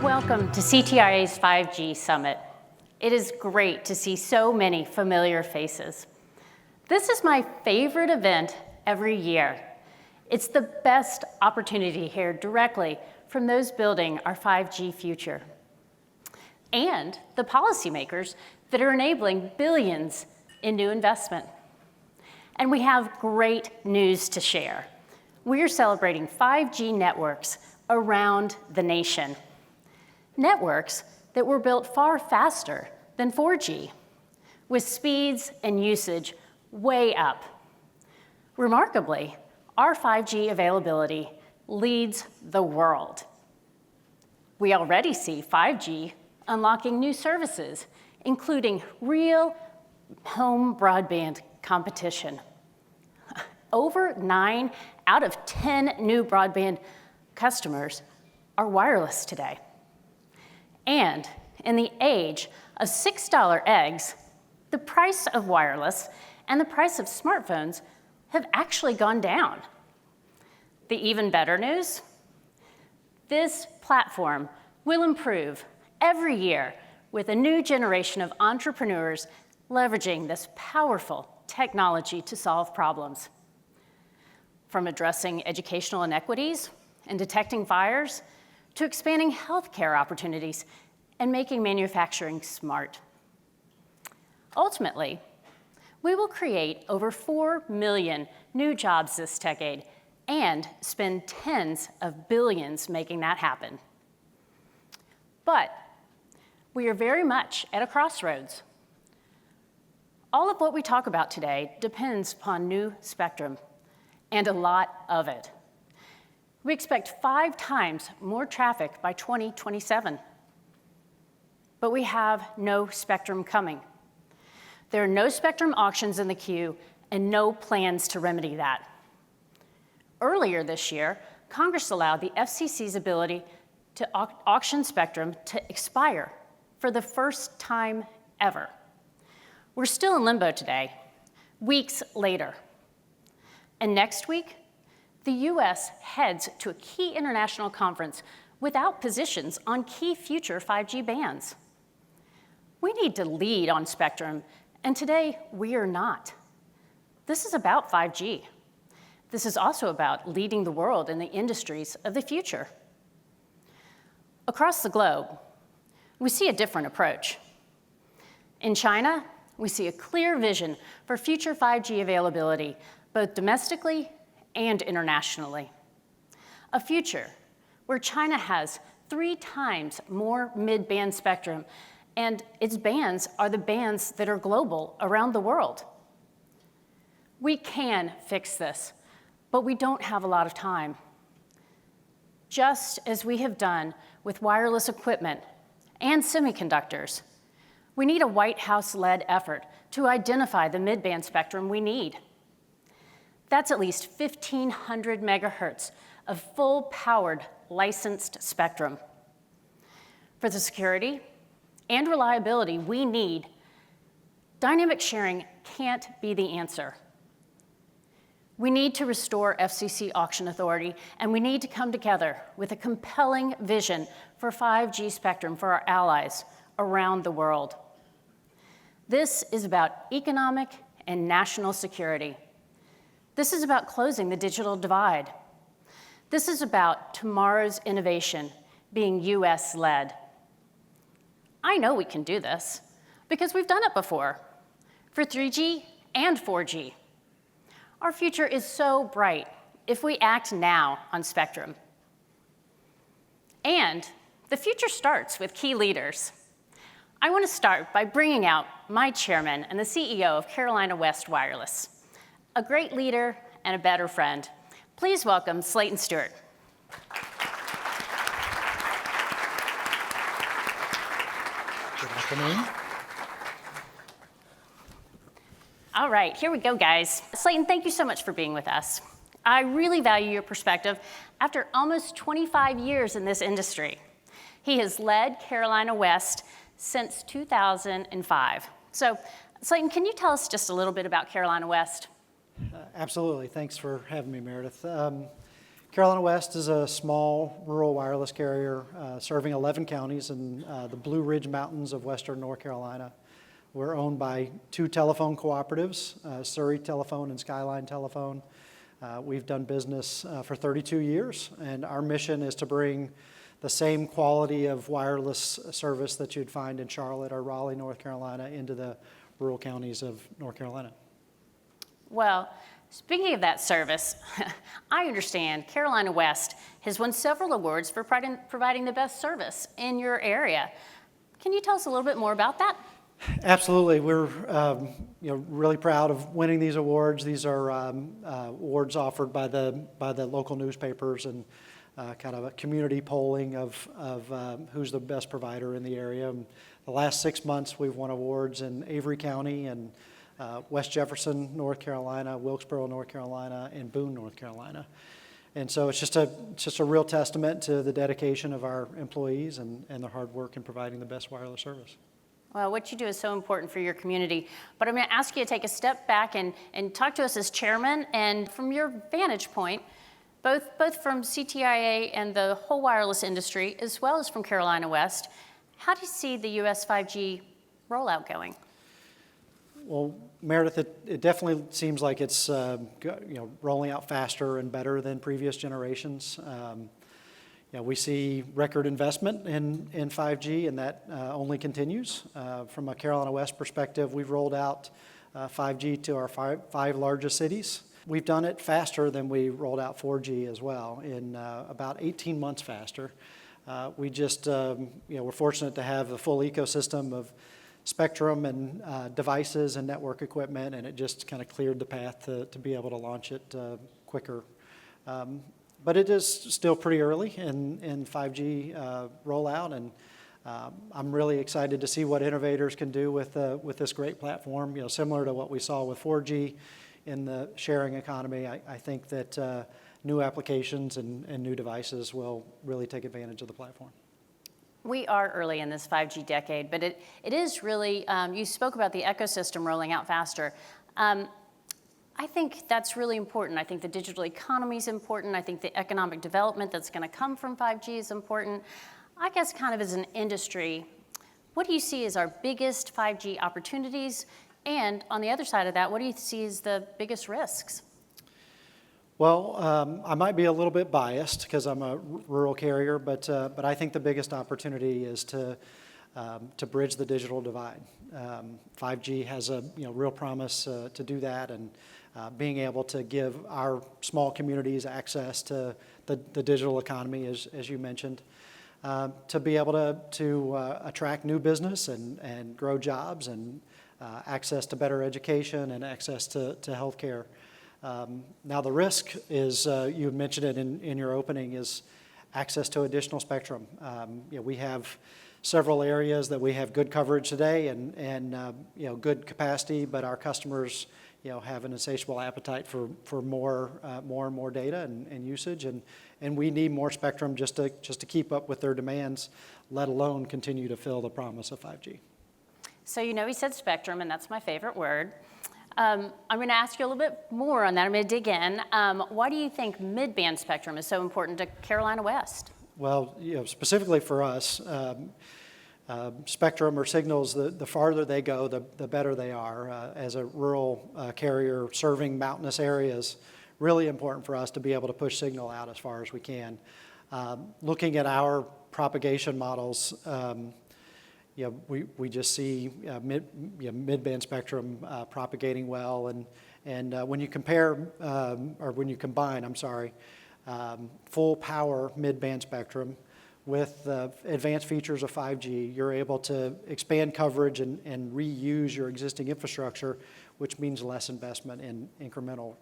Welcome to CTIA's 5G Summit. It is great to see so many familiar faces. This is my favorite event every year. It's the best opportunity to hear directly from those building our 5G future and the policymakers that are enabling billions in new investment. And we have great news to share. We are celebrating 5G networks around the nation. Networks that were built far faster than 4G, with speeds and usage way up. Remarkably, our 5G availability leads the world. We already see 5G unlocking new services, including real home broadband competition. Over 9 out of 10 new broadband customers are wireless today. And in the age of $6 eggs, the price of wireless and the price of smartphones have actually gone down. The even better news? This platform will improve every year with a new generation of entrepreneurs leveraging this powerful technology to solve problems. From addressing educational inequities and detecting fires, to expanding healthcare opportunities and making manufacturing smart. Ultimately, we will create over 4 million new jobs this decade and spend tens of billions making that happen. But we are very much at a crossroads. All of what we talk about today depends upon new spectrum, and a lot of it. We expect 5 times more traffic by 2027. But we have no spectrum coming. There are no spectrum auctions in the queue and no plans to remedy that. Earlier this year, Congress allowed the FCC's ability to auction spectrum to expire for the first time ever. We're still in limbo today, weeks later. And next week, the US heads to a key international conference without positions on key future 5G bands. We need to lead on spectrum, and today we are not. This is about 5G. This is also about leading the world in the industries of the future. Across the globe, we see a different approach. In China, we see a clear vision for future 5G availability, both domestically and internationally. A future where China has 3 times more mid-band spectrum, and its bands are the bands that are global around the world. We can fix this, but we don't have a lot of time. Just as we have done with wireless equipment and semiconductors, we need a White House-led effort to identify the mid-band spectrum we need. That's at least 1,500 megahertz of full-powered licensed spectrum. For the security and reliability we need, dynamic sharing can't be the answer. We need to restore FCC auction authority, and we need to come together with a compelling vision for 5G spectrum for our allies around the world. This is about economic and national security. This is about closing the digital divide. This is about tomorrow's innovation being US-led. I know we can do this because we've done it before for 3G and 4G. Our future is so bright if we act now on spectrum. And the future starts with key leaders. I want to start by bringing out my chairman and the CEO of Carolina West Wireless, a great leader and a better friend. Please welcome Slayton Stewart. Good afternoon. All right, here we go, guys. Slayton, thank you so much for being with us. I really value your perspective after almost 25 years in this industry. He has led Carolina West since 2005. So, Slayton, can you tell us just a little bit about Carolina West? Absolutely. Thanks for having me, Meredith. Carolina West is a small rural wireless carrier serving 11 counties in the Blue Ridge Mountains of western North Carolina. We're owned by 2 telephone cooperatives, Surrey Telephone and Skyline Telephone. We've done business for 32 years, and our mission is to bring the same quality of wireless service that you'd find in Charlotte or Raleigh, North Carolina, into the rural counties of North Carolina. Well, speaking of that service, I understand Carolina West has won several awards for providing the best service in your area. Can you tell us a little bit more about that? Absolutely. We're really proud of winning these awards. These are awards offered by the local newspapers and kind of a community polling of who's the best provider in the area. And the last 6 months, we've won awards in Avery County and West Jefferson, North Carolina, Wilkesboro, North Carolina, and Boone, North Carolina. And so it's just a real testament to the dedication of our employees and their hard work in providing the best wireless service. Well, what you do is so important for your community. But I'm going to ask you to take a step back and talk to us as chairman, and from your vantage point, both from CTIA and the whole wireless industry, as well as from Carolina West, how do you see the U.S. 5G rollout going? Well, Meredith, it definitely seems like it's rolling out faster and better than previous generations. We see record investment in 5G, and that only continues. From a Carolina West perspective, we've rolled out 5G to our five largest cities. We've done it faster than we rolled out 4G as well, in about 18 months faster. We're fortunate to have a full ecosystem of spectrum and devices and network equipment, and it just kind of cleared the path to be able to launch it quicker. But it is still pretty early in 5G rollout, and I'm really excited to see what innovators can do with this great platform. Similar to what we saw with 4G in the sharing economy, I think that new applications and new devices will really take advantage of the platform. We are early in this 5G decade, but it is really, you spoke about the ecosystem rolling out faster. I think that's really important. I think the digital economy is important. I think the economic development that's going to come from 5G is important. I guess kind of as an industry, what do you see as our biggest 5G opportunities? And on the other side of that, what do you see as the biggest risks? Well, I might be a little bit biased because I'm a rural carrier, but I think the biggest opportunity is to bridge the digital divide. 5G has a real promise to do that, and being able to give our small communities access to the digital economy, as you mentioned, to be able to attract new business and grow jobs and access to better education and access to health care. Now the risk is, you mentioned it in your opening, is access to additional spectrum. We have several areas that we have good coverage today and good capacity, but our customers have an insatiable appetite for more and more data and usage, and we need more spectrum just to keep up with their demands, let alone continue to fill the promise of 5G. So we said spectrum, and that's my favorite word. I'm going to ask you a little bit more on that. I'm going to dig in. Why do you think mid-band spectrum is so important to Carolina West? Well, specifically for us, spectrum or signals, the farther they go, the better they are. As a rural carrier serving mountainous areas, really important for us to be able to push signal out as far as we can. Looking at our propagation models, we just see mid-band spectrum propagating well, and when you combine, full power mid-band spectrum with advanced features of 5G, you're able to expand coverage and reuse your existing infrastructure, which means less investment in incremental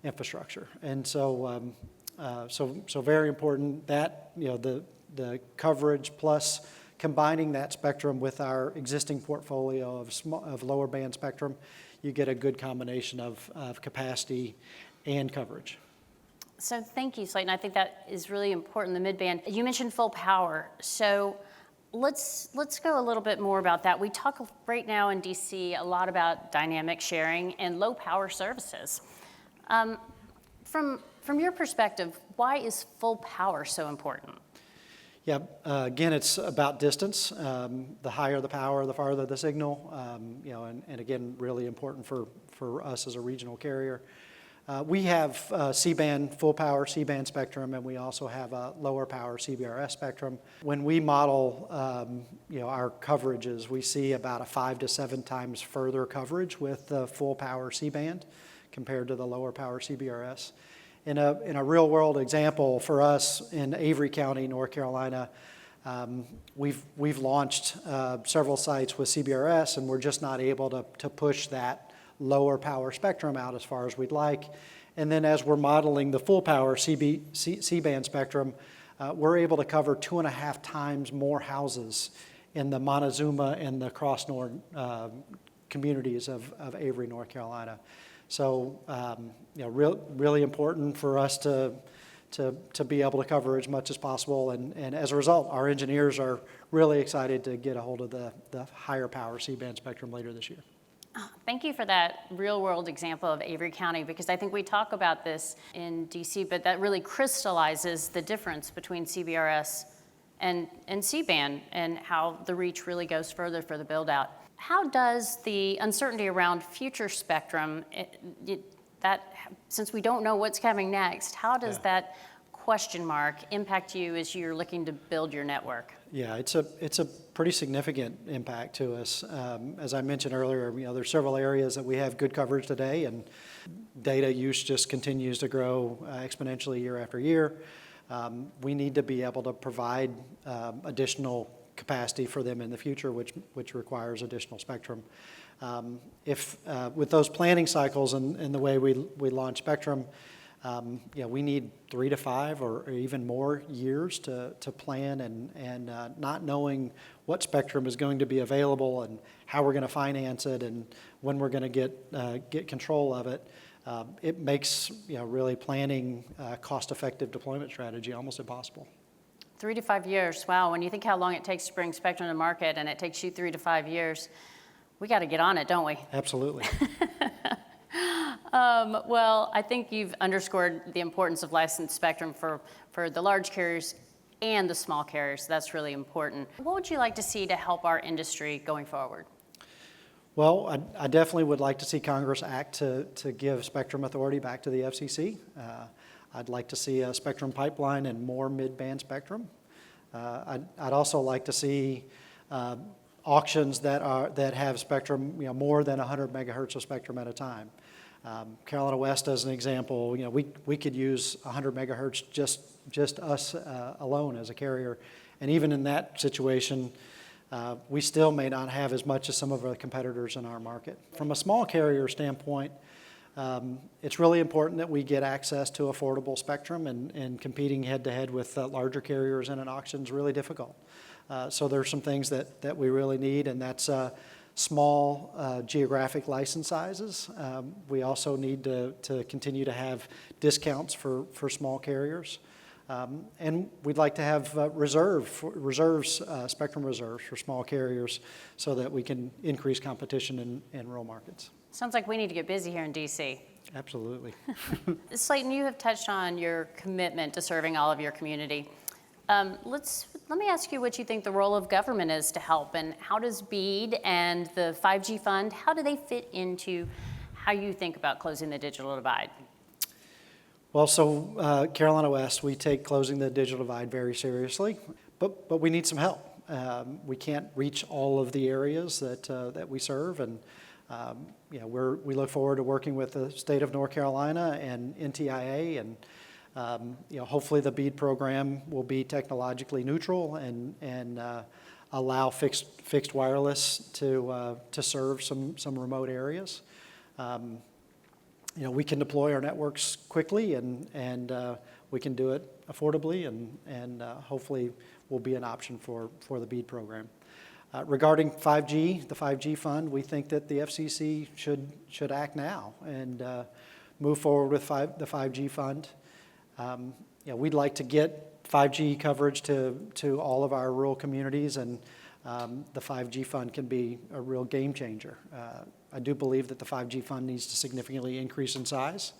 infrastructure. And so very important that the coverage plus combining that spectrum with our existing portfolio of lower band spectrum, you get a good combination of capacity and coverage. So thank you, Slayton. I think that is really important, the mid-band. You mentioned full power. So let's go a little bit more about that. We talk right now in DC a lot about dynamic sharing and low power services. From From your perspective, why is full power so important? Yeah, again, it's about distance. The higher the power, the farther the signal, and again, really important for us as a regional carrier. We have C-band, full power C-band spectrum, and we also have a lower power CBRS spectrum. When we model, our coverages, we see about a 5 to 7 times further coverage with the full power C-band compared to the lower power CBRS. In a real world example for us in Avery County, North Carolina, we've launched several sites with CBRS, and we're just not able to push that lower power spectrum out as far as we'd like. And then as we're modeling the full power C-band spectrum, we're able to cover 2.5 times more houses in the Montezuma and the Crossnord communities of Avery, North Carolina. So, really important for us to be able to cover as much as possible. And as a result, our engineers are really excited to get a hold of the higher power C-band spectrum later this year. Thank you for that real-world example of Avery County, because I think we talk about this in DC, but that really crystallizes the difference between CBRS and C-band and how the reach really goes further for the build-out. How does the uncertainty around future spectrum, since we don't know what's coming next, how does that question mark impact you as you're looking to build your network? Yeah, it's a pretty significant impact to us. As I mentioned earlier, there's several areas that we have good coverage today, and data use just continues to grow exponentially year after year. We need to be able to provide additional capacity for them in the future, which requires additional spectrum. With those planning cycles and the way we launch spectrum, we need 3 to 5 or even more years to plan, and not knowing what spectrum is going to be available and how we're going to finance it and when we're going to get control of it, it makes really planning cost-effective deployment strategy almost impossible. 3 to 5 years, wow. When you think how long it takes to bring spectrum to market and it takes you 3 to 5 years, we got to get on it, don't we? Absolutely. Well, I think you've underscored the importance of licensed spectrum for the large carriers and the small carriers. That's really important. What would you like to see to help our industry going forward? Well, I definitely would like to see Congress act to give spectrum authority back to the FCC. I'd like to see a spectrum pipeline and more mid-band spectrum. I'd also like to see auctions that have spectrum, more than 100 megahertz of spectrum at a time. Carolina West, as an example, we could use 100 megahertz just us alone as a carrier, and even in that situation, we still may not have as much as some of our competitors in our market. From a small carrier standpoint, it's really important that we get access to affordable spectrum, and competing head-to-head with larger carriers in an auction is really difficult. So there's some things that we really need, and that's small geographic license sizes. We also need to continue to have discounts for small carriers. And we'd like to have spectrum reserves for small carriers so that we can increase competition in rural markets. Sounds like we need to get busy here in DC. Absolutely. Slayton, you have touched on your commitment to serving all of your community. Let me ask you what you think the role of government is to help, and how does BEAD and the 5G fund, how do they fit into how you think about closing the digital divide? Well, so Carolina West, we take closing the digital divide very seriously, but we need some help. We can't reach all of the areas that we serve, and we look forward to working with the state of North Carolina and NTIA, and hopefully the BEAD program will be technologically neutral and allow fixed wireless to serve some remote areas. We can deploy our networks quickly, and we can do it affordably, and hopefully will be an option for the BEAD program. Regarding 5G, the 5G fund, we think that the FCC should act now and move forward with the 5G fund. We'd like to get 5G coverage to all of our rural communities, and the 5G fund can be a real game changer. I do believe that the 5G fund needs to significantly increase in size,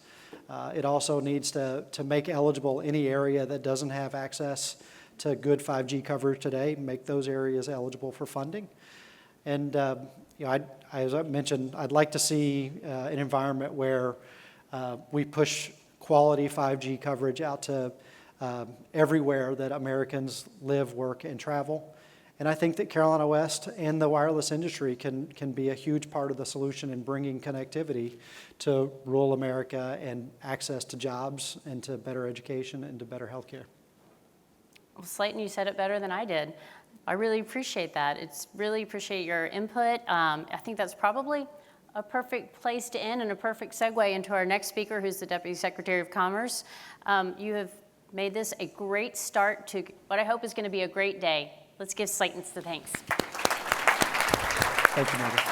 It also needs to make eligible any area that doesn't have access to good 5G coverage today, make those areas eligible for funding. And as I mentioned, I'd like to see an environment where we push quality 5G coverage out to everywhere that Americans live, work, and travel. And I think that Carolina West and the wireless industry can be a huge part of the solution in bringing connectivity to rural America and access to jobs and to better education and to better health care. Well, Slayton, you said it better than I did. I really appreciate that. Really appreciate your input. I think that's probably a perfect place to end and a perfect segue into our next speaker, who's the Deputy Secretary of Commerce. You have made this a great start to what I hope is going to be a great day. Let's give Slayton the thanks. Thank you, Meredith.